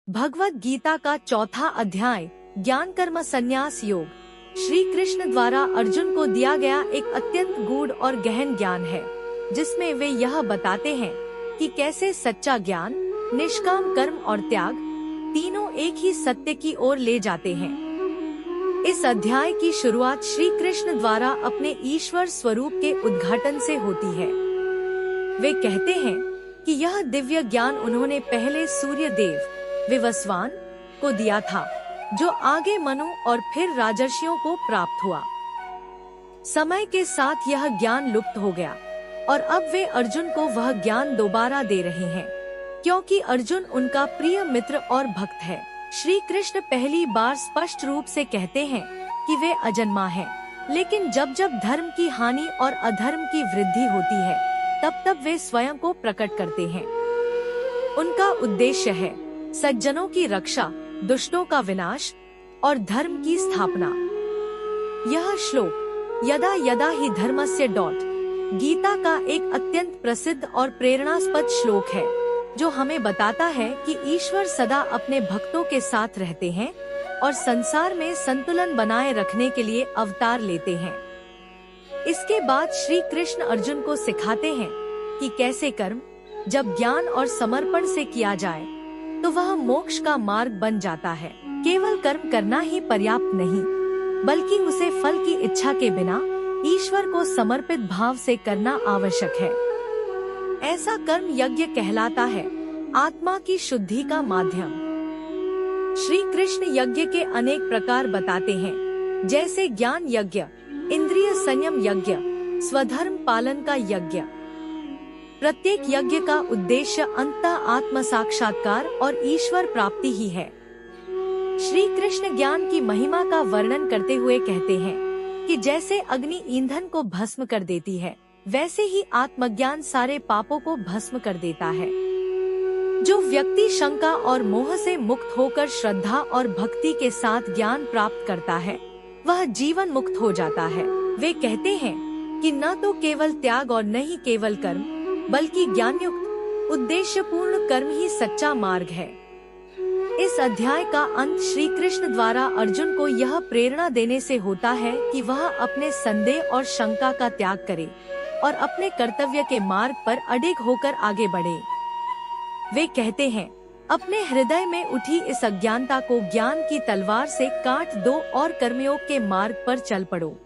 भगवत गीता का चौथा अध्याय ज्ञान कर्म संन्यास योग। श्री कृष्ण द्वारा अर्जुन को दिया गया एक अत्यंत गूढ़ और गहन ज्ञान है, जिसमें वे यह बताते हैं कि कैसे सच्चा ज्ञान, निष्काम कर्म और त्याग तीनों एक ही सत्य की ओर ले जाते हैं। इस अध्याय की शुरुआत श्री कृष्ण द्वारा अपने ईश्वर स्वरूप के उद्घाटन से होती है। वे कहते हैं कि यह दिव्य ज्ञान उन्होंने पहले सूर्य देव विवस्वान को दिया था, जो आगे मनु और फिर राजर्षियों को प्राप्त हुआ। समय के साथ यह ज्ञान लुप्त हो गया और अब वे अर्जुन को वह ज्ञान दोबारा दे रहे हैं, क्योंकि अर्जुन उनका प्रिय मित्र और भक्त है। श्री कृष्ण पहली बार स्पष्ट रूप से कहते हैं कि वे अजन्मा हैं, लेकिन जब जब धर्म की हानि और अधर्म की वृद्धि होती है, तब तब वे स्वयं को प्रकट करते हैं। उनका उद्देश्य है सज्जनों की रक्षा, दुष्टों का विनाश और धर्म की स्थापना। यह श्लोक यदा यदा ही धर्मस्य गीता का एक अत्यंत प्रसिद्ध और प्रेरणास्पद श्लोक है, जो हमें बताता है कि ईश्वर सदा अपने भक्तों के साथ रहते हैं और संसार में संतुलन बनाए रखने के लिए अवतार लेते हैं। इसके बाद श्री कृष्ण अर्जुन को सिखाते हैं कि कैसे कर्म जब ज्ञान और समर्पण से किया जाए तो वह मोक्ष का मार्ग बन जाता है। केवल कर्म करना ही पर्याप्त नहीं, बल्कि उसे फल की इच्छा के बिना ईश्वर को समर्पित भाव से करना आवश्यक है। ऐसा कर्म यज्ञ कहलाता है, आत्मा की शुद्धि का माध्यम। श्री कृष्ण यज्ञ के अनेक प्रकार बताते हैं, जैसे ज्ञान यज्ञ, इंद्रिय संयम यज्ञ, स्वधर्म पालन का यज्ञ। प्रत्येक यज्ञ का उद्देश्य अंततः आत्म साक्षात्कार और ईश्वर प्राप्ति ही है। श्री कृष्ण ज्ञान की महिमा का वर्णन करते हुए कहते हैं कि जैसे अग्नि ईंधन को भस्म कर देती है, वैसे ही आत्मज्ञान सारे पापों को भस्म कर देता है। जो व्यक्ति शंका और मोह से मुक्त होकर श्रद्धा और भक्ति के साथ ज्ञान प्राप्त करता है, वह जीवन मुक्त हो जाता है। वे कहते हैं कि न तो केवल त्याग और न ही केवल कर्म, बल्कि ज्ञानयुक्त उद्देश्यपूर्ण कर्म ही सच्चा मार्ग है। इस अध्याय का अंत श्री कृष्ण द्वारा अर्जुन को यह प्रेरणा देने से होता है कि वह अपने संदेह और शंका का त्याग करे और अपने कर्तव्य के मार्ग पर अडिग होकर आगे बढ़े। वे कहते हैं, अपने हृदय में उठी इस अज्ञानता को ज्ञान की तलवार से काट दो और कर्मयोग के मार्ग पर चल पड़ो।